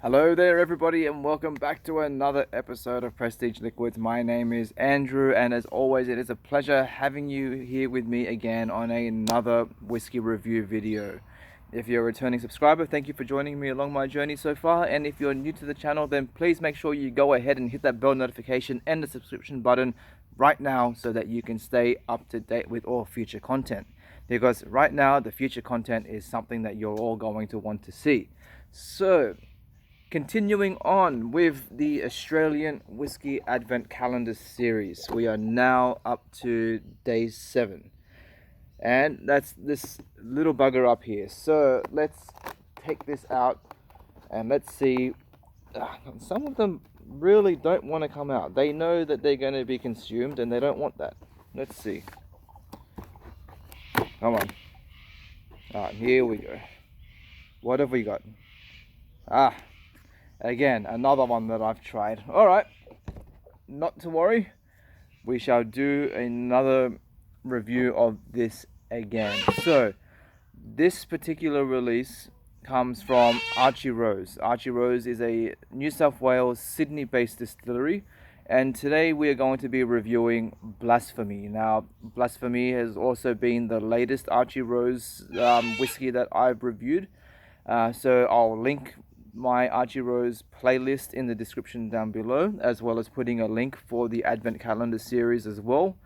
Hello there everybody and welcome back to another episode of Prestige Liquids. My name is Andrew and as always it is a pleasure having you here with me again on another whiskey review video. If you're a returning subscriber, thank you for joining me along my journey so far, and if you're new to the channel then please make sure you go ahead and hit that bell notification and the subscription button right now so that you can stay up to date with all future content, because right now the future content is something that you're all going to want to see. So continuing on with the Australian Whisky Advent Calendar series, we are now up to day 7. And that's this little bugger up here. So let's take this out and let's see. Some of them really don't want to come out. They know that they're going to be consumed and they don't want that. Let's see. Come on. Alright, here we go. What have we got? Again, another one that I've tried. Alright, not to worry. We shall do another review of this again. So, this particular release comes from Archie Rose. Archie Rose is a New South Wales, Sydney-based distillery. And today we are going to be reviewing Blasphemy. Now, Blasphemy has also been the latest Archie Rose whiskey that I've reviewed. So I'll link my Archie Rose playlist in the description down below, as well as putting a link for the Advent Calendar series as well.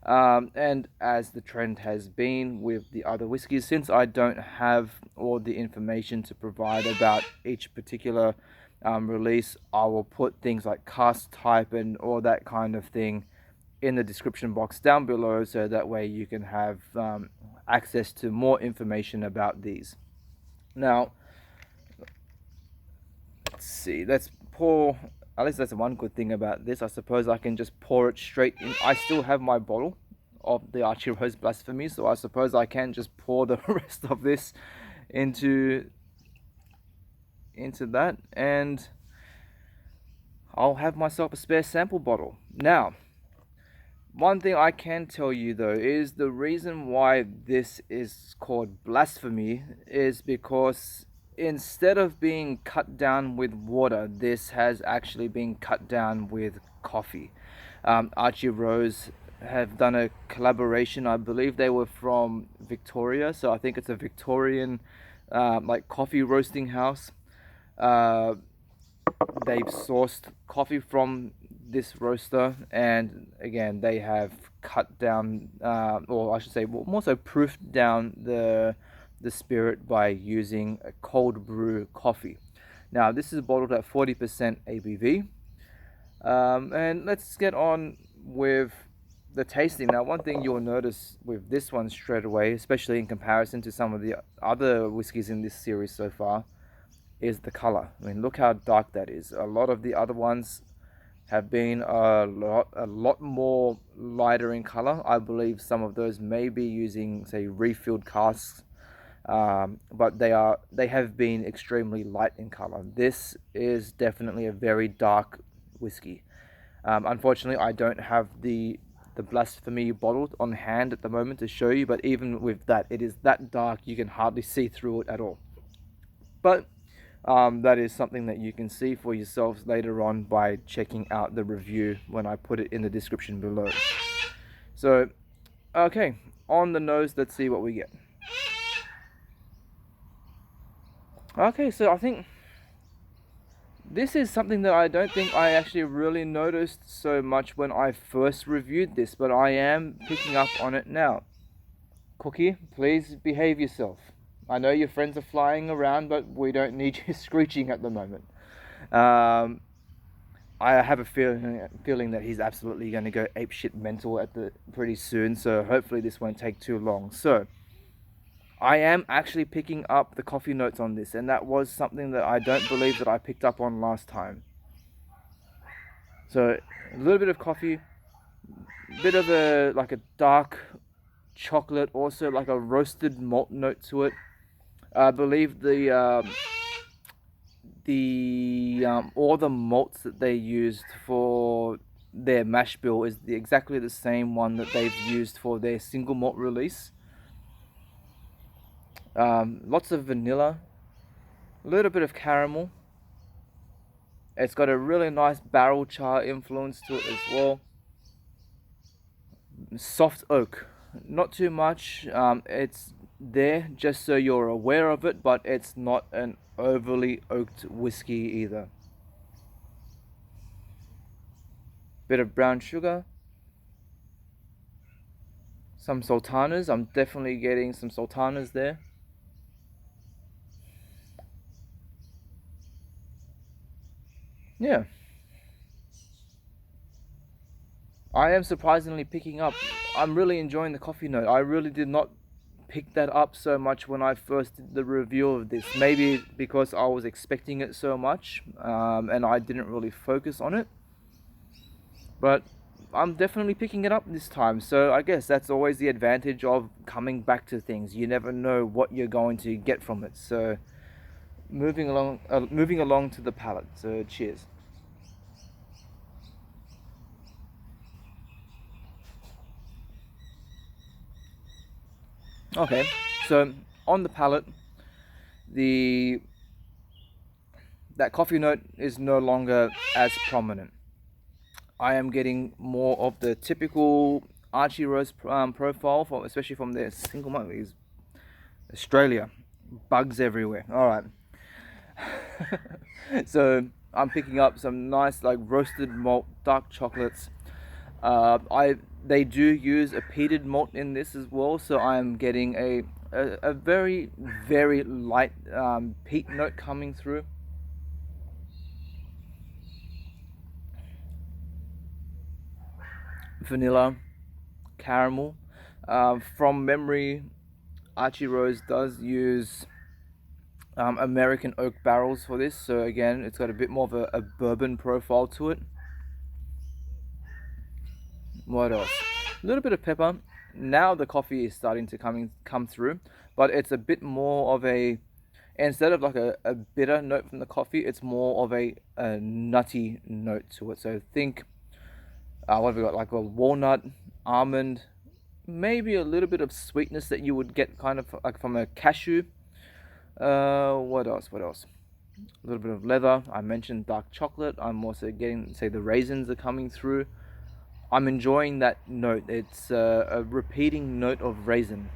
And as the trend has been with the other whiskies, since I don't have all the information to provide about each particular release, I will put things like cask type and all that kind of thing in the description box down below, so that way you can have access to more information about these. Now, let's see, let's pour. At least that's one good thing about this. I suppose I can just pour it straight in. I still have my bottle of the Archie Rose Blasphemy, so I suppose I can just pour the rest of this into that, and I'll have myself a spare sample bottle. Now, one thing I can tell you though is the reason why this is called Blasphemy is because instead of being cut down with water, this has actually been cut down with coffee. Archie Rose have done a collaboration. I believe they were from Victoria, so I think it's a Victorian like coffee roasting house. They've sourced coffee from this roaster, and again they have cut down, or I should say more so proofed down the spirit by using a cold brew coffee. Now this is bottled at 40% ABV, and let's get on with the tasting. Now, one thing you'll notice with this one straight away, especially in comparison to some of the other whiskies in this series so far, is the color. I mean, look how dark that is. A lot of the other ones have been a lot more lighter in color. I believe some of those may be using, say, refilled casks, but they have been extremely light in color. This is definitely a very dark whiskey. Unfortunately, I don't have the Blasphemy bottle on hand at the moment to show you, but even with that, it is that dark you can hardly see through it at all. But that is something that you can see for yourselves later on by checking out the review when I put it in the description below. So, okay, on the nose, let's see what we get. Okay, so I think this is something that I don't think I actually really noticed so much when I first reviewed this, but I am picking up on it now. Cookie, please behave yourself. I know your friends are flying around, but we don't need you screeching at the moment. I have a feeling that he's absolutely going to go apeshit mental pretty soon, so hopefully this won't take too long. So, I am actually picking up the coffee notes on this, and that was something that I don't believe that I picked up on last time. So, a little bit of coffee, bit of a dark chocolate, also like a roasted malt note to it. I believe all the malts that they used for their mash bill is exactly the same one that they've used for their single malt release. Lots of vanilla, a little bit of caramel, It's got a really nice barrel char influence to it as well. Soft oak, not too much. It's there just so you're aware of it, but it's not an overly oaked whiskey either. Bit of brown sugar, some sultanas. I'm definitely getting some sultanas there. Yeah, I am surprisingly picking up. I'm really enjoying the coffee note. I really did not pick that up so much when I first did the review of this. Maybe because I was expecting it so much, and I didn't really focus on it. But I'm definitely picking it up this time. So I guess that's always the advantage of coming back to things. You never know what you're going to get from it. So moving along to the palate. So cheers. Okay, so on the palate, the that coffee note is no longer as prominent. I am getting more of the typical Archie Rose profile, especially from their single malt. Is Australia, bugs everywhere. All right, so I'm picking up some nice like roasted malt, dark chocolates. I They do use a peated malt in this as well, so I'm getting a very light peat note coming through. Vanilla, caramel. From memory, Archie Rose does use American oak barrels for this, so again, it's got a bit more of a bourbon profile to it. What else? A little bit of pepper. Now the coffee is starting to come through, but it's a bit more of a, instead of like a bitter note from the coffee, it's more of a nutty note to it. So think, what have we got? Like a walnut, almond, maybe a little bit of sweetness that you would get kind of like from a cashew. What else? What else? A little bit of leather. I mentioned dark chocolate. I'm also getting, say, the raisins are coming through. I'm enjoying that note. It's a repeating note of raisin.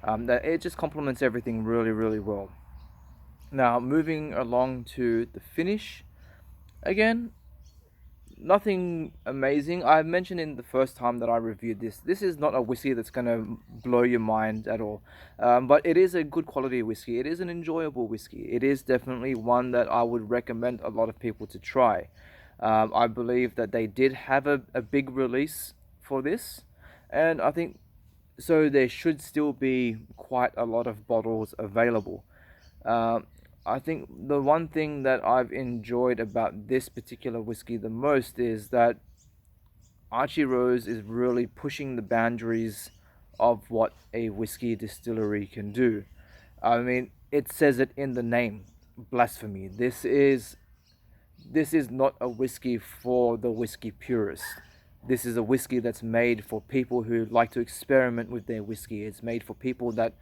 That it just complements everything really well. Now moving along to the finish. Again, nothing amazing. I mentioned in the first time that I reviewed this, this is not a whiskey that's going to blow your mind at all. But it is a good quality whiskey. It is an enjoyable whiskey. It is definitely one that I would recommend a lot of people to try. I believe that they did have a big release for this, and I think so there should still be quite a lot of bottles available. Uh, I think the one thing that I've enjoyed about this particular whiskey the most is that Archie Rose is really pushing the boundaries of what a whiskey distillery can do. I mean, it says it in the name, Blasphemy. This is not a whiskey for the whiskey purist. This is a whiskey that's made for people who like to experiment with their whiskey. It's made for people that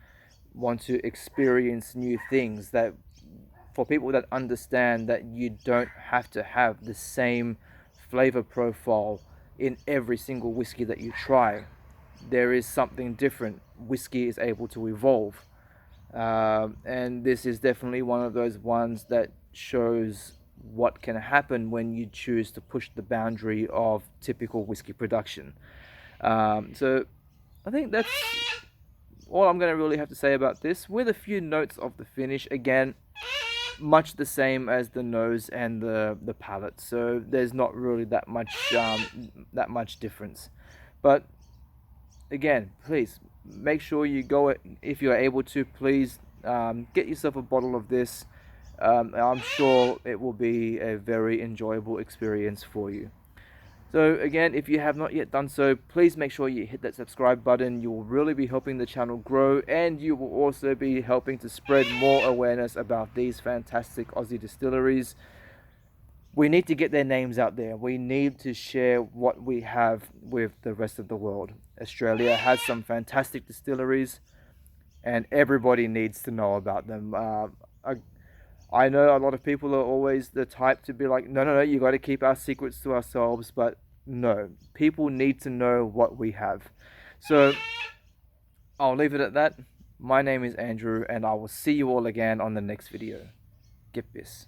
want to experience new things, that for people that understand that you don't have to have the same flavor profile in every single whiskey that you try. There is something different. Whiskey is able to evolve. And this is definitely one of those ones that shows what can happen when you choose to push the boundary of typical whiskey production. So I think that's all I'm going to really have to say about this, with a few notes of the finish. Again, much the same as the nose and the palate, so there's not really that much difference. But again, please make sure you go, if you're able to, please get yourself a bottle of this. I'm sure it will be a very enjoyable experience for you. So again, if you have not yet done so, please make sure you hit that subscribe button. You will really be helping the channel grow, and you will also be helping to spread more awareness about these fantastic Aussie distilleries. We need to get their names out there. We need to share what we have with the rest of the world. Australia has some fantastic distilleries, and everybody needs to know about them. I know a lot of people are always the type to be like, no, no, no, you got to keep our secrets to ourselves. But no, people need to know what we have. So I'll leave it at that. My name is Andrew, and I will see you all again on the next video. KIPPIS.